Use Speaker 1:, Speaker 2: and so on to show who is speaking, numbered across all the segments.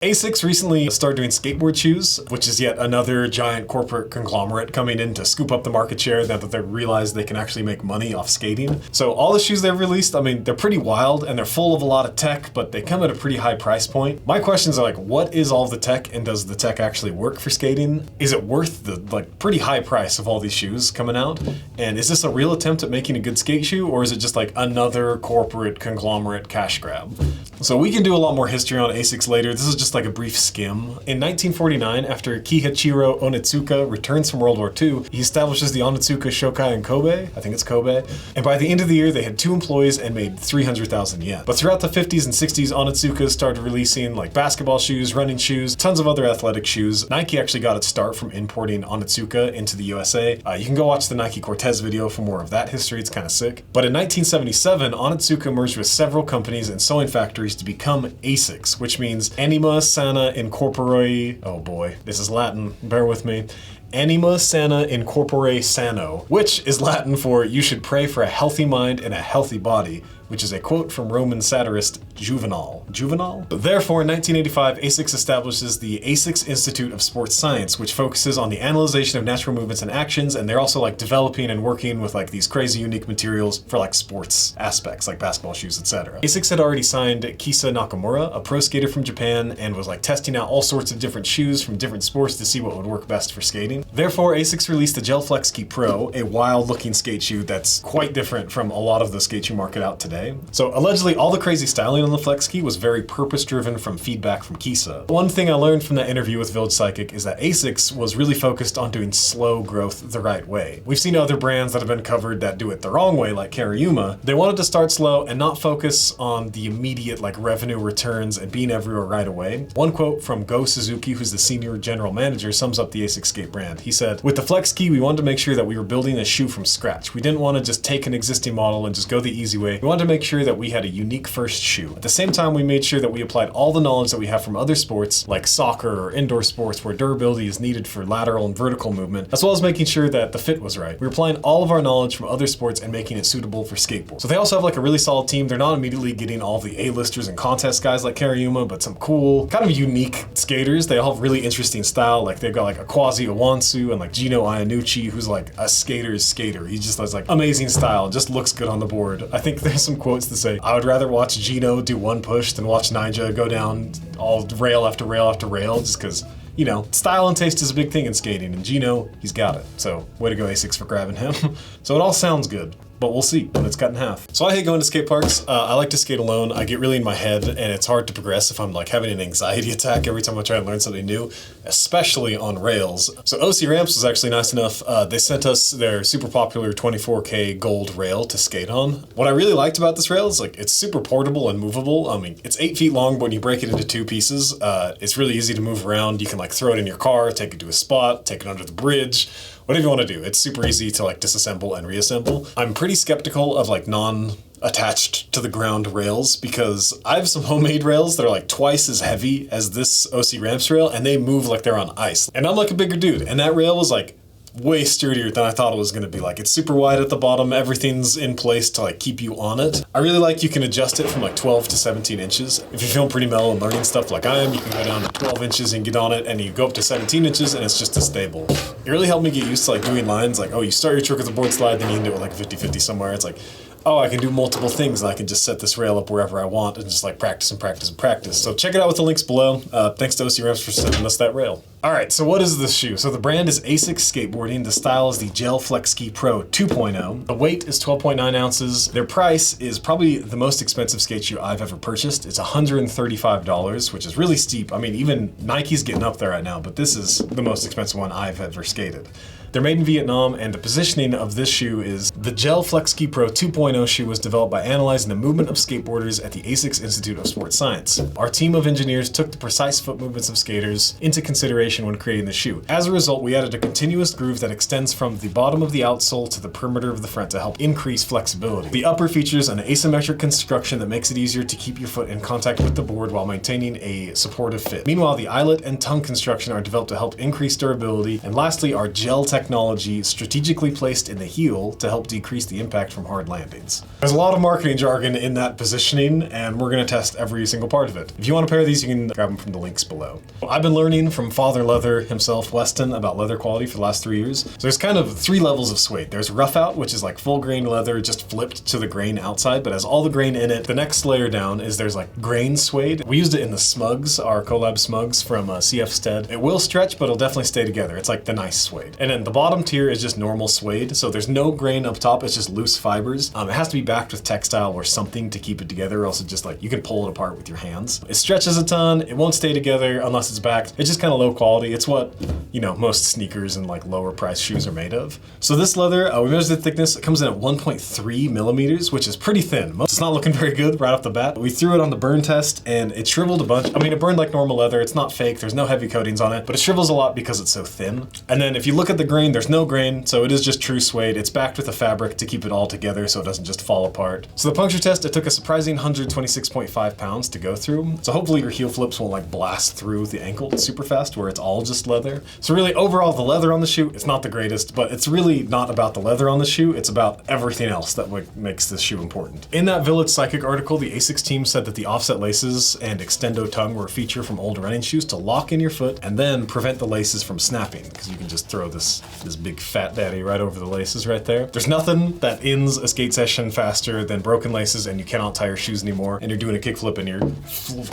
Speaker 1: ASICS recently started doing skateboard shoes, which is yet another giant corporate conglomerate coming in to scoop up the market share now that they realize they can actually make money off skating. So all the shoes they've released, I mean, they're pretty wild and they're full of a lot of tech, but they come at a pretty high price point. My questions are like, what is all the tech and does the tech actually work for skating? Is it worth the pretty high price of all these shoes coming out? And is this a real attempt at making a good skate shoe, or is it just like another corporate conglomerate cash grab? So we can do a lot more history on ASICS later. This is just like a brief skim. In 1949, after Kihachiro Onitsuka returns from World War II, he establishes the Onitsuka Shokai in Kobe. I think it's Kobe. And by the end of the year, they had 2 employees and made 300,000 yen. But throughout the 50s and 60s, Onitsuka started releasing like basketball shoes, running shoes, tons of other athletic shoes. Nike actually got its start from importing Onitsuka into the USA. You can go watch the Nike Cortez video for more of that history. It's kind of sick. But in 1977, Onitsuka merged with several companies and sewing factories to become ASICS, which means Anima Sana Incorpore. Oh boy, this is Latin, bear with me. Anima Sana Incorpore Sano, which is Latin for you should pray for a healthy mind and a healthy body, which is a quote from Roman satirist Juvenal. Juvenal? Therefore, in 1985, ASICS establishes the ASICS Institute of Sports Science, which focuses on the analyzation of natural movements and actions, and they're also like developing and working with like these crazy unique materials for like sports aspects, like basketball shoes, etc. ASICS had already signed Kisa Nakamura, a pro skater from Japan, and was like testing out all sorts of different shoes from different sports to see what would work best for skating. Therefore, ASICS released the gel-flexkee Pro, a wild-looking skate shoe that's quite different from a lot of the skate shoe market out today. So allegedly, all the crazy styling on the Flexkee was very purpose-driven from feedback from Kisa. One thing I learned from that interview with Village Psychic is that ASICS was really focused on doing slow growth the right way. We've seen other brands that have been covered that do it the wrong way, like Kariyuma. They wanted to start slow and not focus on the immediate like revenue returns and being everywhere right away. One quote from Go Suzuki, who's the senior general manager, sums up the ASICS skate brand. He said, "With the Flexkee, we wanted to make sure that we were building a shoe from scratch. We didn't want to just take an existing model and just go the easy way. We wanted to make sure that we had a unique first shoe. At the same time, we made sure that we applied all the knowledge that we have from other sports, like soccer or indoor sports where durability is needed for lateral and vertical movement, as well as making sure that the fit was right. We were applying all of our knowledge from other sports and making it suitable for skateboard." So they also have like a really solid team. They're not immediately getting all the A-listers and contest guys like Kariyuma, but some cool, kind of unique skaters. They all have really interesting style. Like they've got like a Quasi Owansu and like Gino Iannucci, who's like a skater's skater. He just has like amazing style, just looks good on the board. I think there's some quotes that say, "I would rather watch Gino do one push than watch Ninja go down all rail after rail after rail," just because, you know, style and taste is a big thing in skating, and Gino, he's got it. So way to go ASICS for grabbing him. So it all sounds good, but we'll see when it's cut in half. So I hate going to skate parks. I like to skate alone. I get really in my head and it's hard to progress if I'm like having an anxiety attack every time I try to learn something new, especially on rails. So OC Ramps was actually nice enough. They sent us their super popular 24K gold rail to skate on. What I really liked about this rail is like it's super portable and movable. I mean, it's 8 feet long, but when you break it into 2 pieces, it's really easy to move around. You can like throw it in your car, take it to a spot, take it under the bridge, whatever you want to do. It's super easy to like disassemble and reassemble. I'm pretty skeptical of like non-attached to the ground rails because I have some homemade rails that are like twice as heavy as this OC Ramps rail and they move like they're on ice. And I'm like a bigger dude, and that rail was like way sturdier than I thought it was going to be. Like it's super wide at the bottom, everything's in place to like keep you on it. I really like you can adjust it from like 12 to 17 inches. If you're feeling pretty mellow and learning stuff like I am, you can go down to 12 inches and get on it, and you go up to 17 inches and it's just as stable. It really helped me get used to like doing lines like, oh, you start your trick with a board slide, then you can do it like 50-50 somewhere. It's like, oh, I can do multiple things and I can just set this rail up wherever I want and just like practice and practice and practice. So check it out with the links below. Thanks to OC Ramps for sending us that rail. All right, so what is this shoe? So the brand is ASICS Skateboarding. The style is the gel-flexkee Pro 2.0. The weight is 12.9 ounces. Their price is probably the most expensive skate shoe I've ever purchased. It's $135, which is really steep. I mean, even Nike's getting up there right now, but this is the most expensive one I've ever skated. They're made in Vietnam, and the positioning of this shoe is the gel-flexkee Pro 2.0 shoe was developed by analyzing the movement of skateboarders at the ASICS Institute of Sports Science. Our team of engineers took the precise foot movements of skaters into consideration when creating the shoe. As a result, we added a continuous groove that extends from the bottom of the outsole to the perimeter of the front to help increase flexibility. The upper features an asymmetric construction that makes it easier to keep your foot in contact with the board while maintaining a supportive fit. Meanwhile, the eyelet and tongue construction are developed to help increase durability. And lastly, our gel technology technology strategically placed in the heel to help decrease the impact from hard landings. There's a lot of marketing jargon in that positioning, and we're going to test every single part of it. If you want a pair of these, you can grab them from the links below. I've been learning from Father Leather himself, Weston, about leather quality for the last 3 years. So there's kind of 3 levels of suede. There's rough out, which is like full grain leather just flipped to the grain outside, but has all the grain in it. The next layer down is there's like grain suede. We used it in the Smugs, our collab Smugs from CF Stead. It will stretch, but it'll definitely stay together. It's like the nice suede. And then the bottom tier is just normal suede. So there's no grain up top, it's just loose fibers. It has to be backed with textile or something to keep it together, or else it just like, you can pull it apart with your hands. It stretches a ton, it won't stay together unless it's backed. It's just kind of low quality. It's what, you know, most sneakers and like lower price shoes are made of. So this leather, we measured the thickness. It comes in at 1.3 millimeters, which is pretty thin. It's not looking very good right off the bat. We threw it on the burn test and it shriveled a bunch. I mean, it burned like normal leather. It's not fake. There's no heavy coatings on it, but it shrivels a lot because it's so thin. And then if you look at the grain, there's no grain. So it is just true suede. It's backed with a fabric to keep it all together so it doesn't just fall apart. So the puncture test, it took a surprising 126.5 pounds to go through. So hopefully your heel flips won't like blast through the ankle super fast where it's all just leather. So really overall the leather on the shoe, it's not the greatest, but it's really not about the leather on the shoe. It's about everything else that makes this shoe important. In that Village Psychic article, the ASICS team said that the offset laces and extendo tongue were a feature from old running shoes to lock in your foot and then prevent the laces from snapping, because you can just throw this big fat daddy right over the laces right there. There's nothing that ends a skate session faster than broken laces and you cannot tie your shoes anymore and you're doing a kickflip and your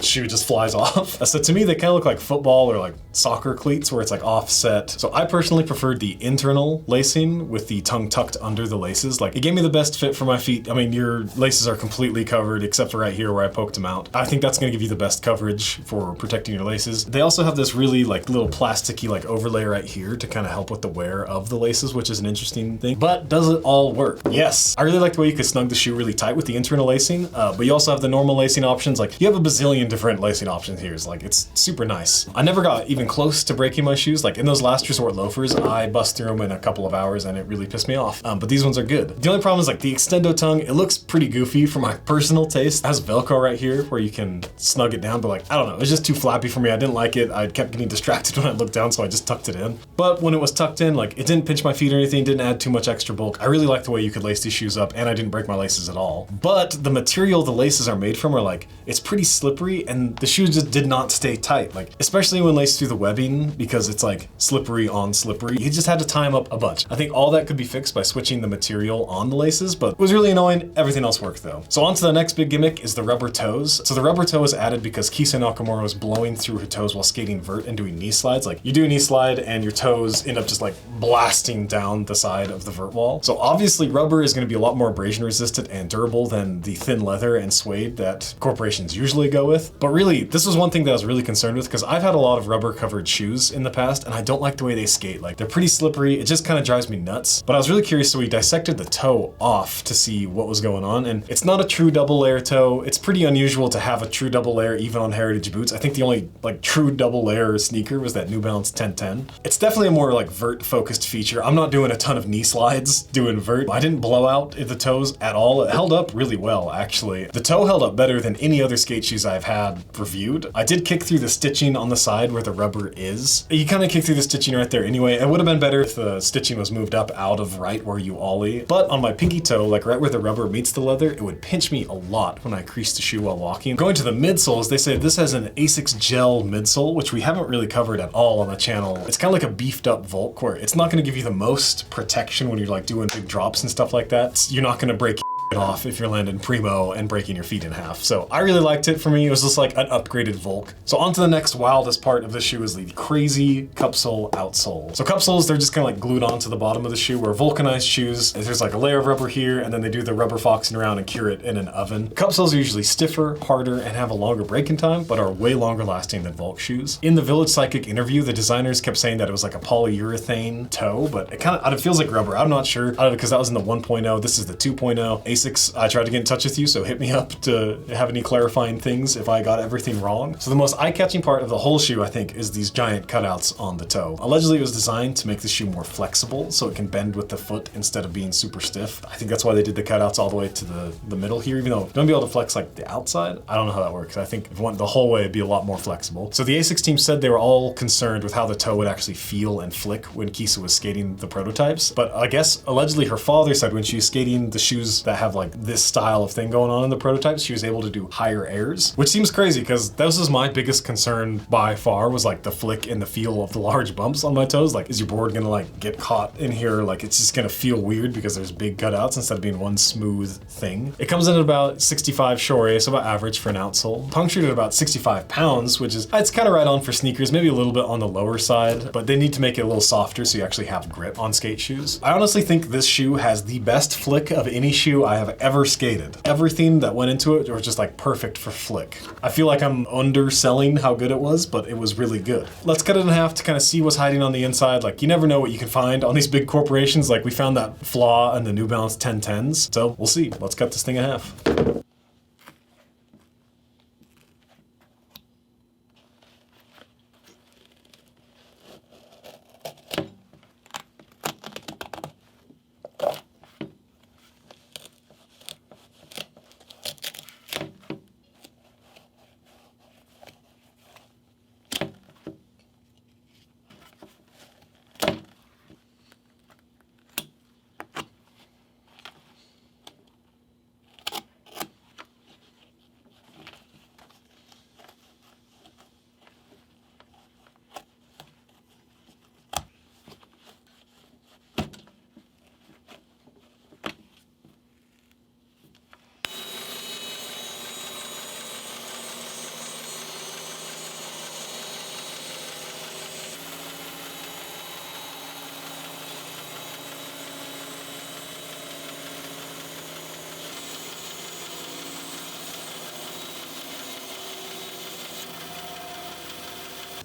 Speaker 1: shoe just flies off. So to me, they kind of look like football or like soccer cleats where it's like offset. So I personally preferred the internal lacing with the tongue tucked under the laces. Like it gave me the best fit for my feet. I mean, your laces are completely covered except for right here where I poked them out. I think that's going to give you the best coverage for protecting your laces. They also have this really like little plasticky like overlay right here to kind of help with the wear of the laces, which is an interesting thing. But does it all work? Yes. I really like the way you could snug the shoe really tight with the internal lacing, but you also have the normal lacing options. Like you have a bazillion different lacing options here. It's like, it's super nice. I never got even close to breaking my shoes. Like in those last resort loafers, I bust through them in a couple of hours and it really pissed me off. But these ones are good. The only problem is like the extendo tongue, it looks pretty goofy for my personal taste. It has Velcro right here where you can snug it down, but like, I don't know, it's just too flappy for me. I didn't like it. I kept getting distracted when I looked down, so I just tucked it in. But when it was tucked in, like it didn't pinch my feet or anything, didn't add too much extra bulk. I really like the way you could lace these shoes up, and I didn't break my laces at all. But the material the laces are made from are like, it's pretty slippery, and the shoes just did not stay tight. Like, especially when laced through the webbing, because it's like slippery on slippery. You just had to tie them up a bunch. I think all that could be fixed by switching the material on the laces, but it was really annoying. Everything else worked though. So on to the next big gimmick is the rubber toes. So the rubber toe is added because Kisa Nakamura was blowing through her toes while skating vert and doing knee slides. Like you do a knee slide and your toes end up just like blasting down the side of the vert wall. So obviously rubber is going to be a lot more abrasion resistant and durable than the thin leather and suede that corporations usually go with. But really, this was one thing that I was really concerned with because I've had a lot of rubber covered shoes in the past and I don't like the way they skate. Like they're pretty slippery. It just kind of drives me nuts. But I was really curious, so we dissected the toe off to see what was going on, and it's not a true double layer toe. It's pretty unusual to have a true double layer even on heritage boots. I think the only like true double layer sneaker was that New Balance 1010. It's definitely a more like vert focused feature. I'm not doing a ton of knee slides doing vert. I didn't blow out the toes at all. It held up really well, actually. The toe held up better than any other skate shoes I've had reviewed. I did kick through the stitching on the side where the rubber is. You kind of kick through the stitching right there anyway. It would have been better if the stitching was moved up out of right where you ollie. But on my pinky toe, like right where the rubber meets the leather, it would pinch me a lot when I creased the shoe while walking. Going to the midsoles, they say this has an ASICS gel midsole, which we haven't really covered at all on the channel. It's kind of like a beefed up Volk where it's not going to give you the most protection when you're like doing big drops and stuff like that. You're not going to break it off if you're landing primo and breaking your feet in half. So I really liked it. For me, it was just like an upgraded Volk. So on to the next wildest part of the shoe is the crazy Capsule Outsole. So Capsules, they're just kind of like glued onto the bottom of the shoe, where vulcanized shoes, there's like a layer of rubber here, and then they do the rubber foxing around and cure it in an oven. Capsules are usually stiffer, harder, and have a longer breaking time, but are way longer lasting than Volk shoes. In the Village Psychic interview, the designers kept saying that it was like a polyurethane toe, but it feels like rubber. I'm not sure, because that was in the 1.0. This is the 2.0. ASICS, I tried to get in touch with you, so hit me up to have any clarifying things if I got everything wrong. So the most eye-catching part of the whole shoe, I think, is these giant cutouts on the toe. Allegedly, it was designed to make the shoe more flexible so it can bend with the foot instead of being super stiff. I think that's why they did the cutouts all the way to the middle here, even though you don't be able to flex like the outside. I don't know how that works. I think if it went the whole way, it'd be a lot more flexible. So the ASICS team said they were all concerned with how the toe would actually feel and flick when Kisa was skating the prototypes. But I guess allegedly her father said when she was skating the shoes that have like this style of thing going on in the prototypes, she was able to do higher airs, which seems crazy because that was my biggest concern by far, was like the flick and the feel of the large bumps on my toes. Like, is your board gonna like get caught in here? Like, it's just gonna feel weird because there's big cutouts instead of being one smooth thing. It comes in at about 65 shore, so about average for an outsole. Punctured at about 65 pounds, which is, it's kind of right on for sneakers, maybe a little bit on the lower side, but they need to make it a little softer so you actually have grip on skate shoes. I honestly think this shoe has the best flick of any shoe I have ever skated. Everything that went into it was just like perfect for flick. I feel like I'm underselling how good it was, but it was really good. Let's cut it in half to kind of see what's hiding on the inside. Like, you never know what you can find on these big corporations. Like, we found that flaw in the New Balance 1010s. So we'll see. Let's cut this thing in half.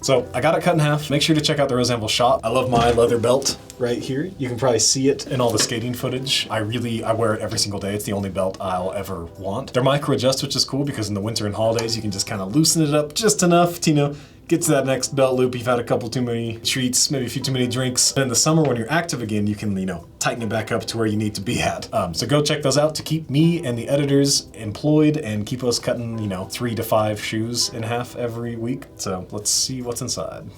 Speaker 1: So I got it cut in half. Make sure to check out the Rose Anvil shop. I love my leather belt right here. You can probably see it in all the skating footage. I wear it every single day. It's the only belt I'll ever want. They're micro adjust, which is cool because in the winter and holidays, you can just kind of loosen it up just enough to, you know, get to that next belt loop. You've had a couple too many treats, maybe a few too many drinks. And in the summer, when you're active again, you can, you know, tighten it back up to where you need to be at. So go check those out to keep me and the editors employed and keep us cutting, you know, 3 to 5 shoes in half every week. So let's see what's inside.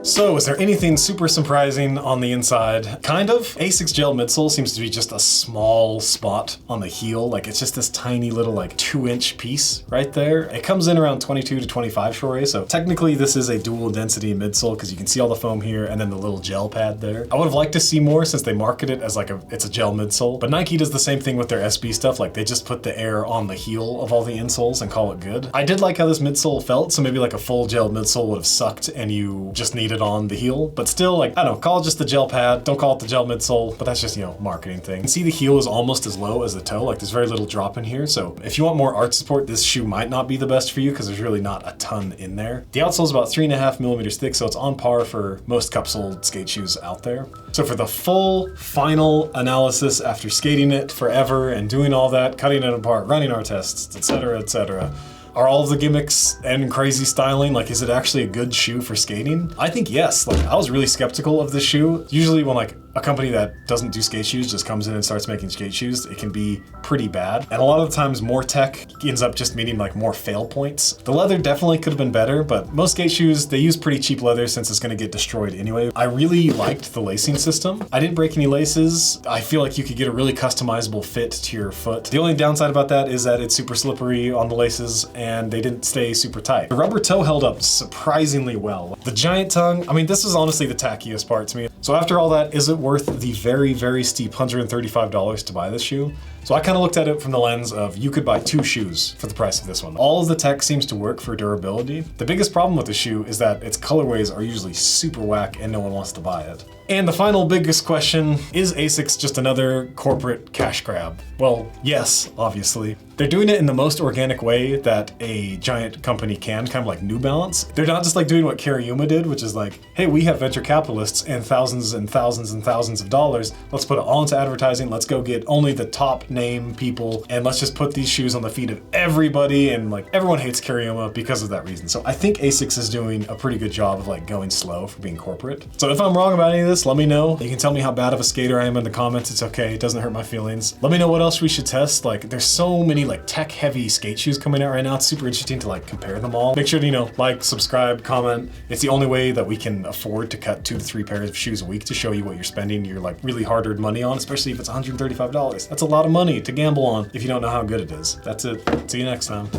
Speaker 1: So, is there anything super surprising on the inside? Kind of. ASICS gel midsole seems to be just a small spot on the heel. Like, it's just this tiny little like 2-inch piece right there. It comes in around 22 to 25 shore, so technically this is a dual density midsole because you can see all the foam here and then the little gel pad there. I would have liked to see more since they market it as like it's a gel midsole, but Nike does the same thing with their SB stuff. Like, they just put the air on the heel of all the insoles and call it good. I did like how this midsole felt, so maybe like a full gel midsole would have sucked and you just needed on the heel, but still, like, I don't know, call it just the gel pad, don't call it the gel midsole, but that's just, you know, marketing thing. See, the heel is almost as low as the toe, like there's very little drop in here, so if you want more arch support, this shoe might not be the best for you because there's really not a ton in there. The outsole is about 3.5 millimeters thick, so it's on par for most capsule skate shoes out there. So for the full final analysis after skating it forever and doing all that, cutting it apart, running our tests, etc., are all of the gimmicks and crazy styling, like, is it actually a good shoe for skating? I think yes. Like, I was really skeptical of this shoe. Usually when like a company that doesn't do skate shoes just comes in and starts making skate shoes, it can be pretty bad. And a lot of the times more tech ends up just meaning like more fail points. The leather definitely could have been better, but most skate shoes, they use pretty cheap leather since it's gonna get destroyed anyway. I really liked the lacing system. I didn't break any laces. I feel like you could get a really customizable fit to your foot. The only downside about that is that it's super slippery on the laces and they didn't stay super tight. The rubber toe held up surprisingly well. The giant tongue, I mean, this is honestly the tackiest part to me. So after all that, is it worth the very, very steep $135 to buy this shoe? So I kind of looked at it from the lens of you could buy 2 shoes for the price of this one. All of the tech seems to work for durability. The biggest problem with the shoe is that its colorways are usually super whack and no one wants to buy it. And the final biggest question, is ASICS just another corporate cash grab? Well, yes, obviously. They're doing it in the most organic way that a giant company can, kind of like New Balance. They're not just like doing what Kariyuma did, which is like, hey, we have venture capitalists and thousands and thousands and thousands of dollars. Let's put it all into advertising. Let's go get only the top name people and let's just put these shoes on the feet of everybody. And like everyone hates Kariyuma because of that reason. So I think ASICS is doing a pretty good job of like going slow for being corporate. So if I'm wrong about any of this, let me know. You can tell me how bad of a skater I am in the comments. It's okay. It doesn't hurt my feelings. Let me know what else we should test. Like there's so many like tech heavy skate shoes coming out right now. It's super interesting to like compare them all. Make sure to, like, subscribe, comment. It's the only way that we can afford to cut 2 to 3 pairs of shoes a week to show you what you're spending your like really hard-earned money on, especially if it's $135. That's a lot of money to gamble on if you don't know how good it is. That's it. See you next time.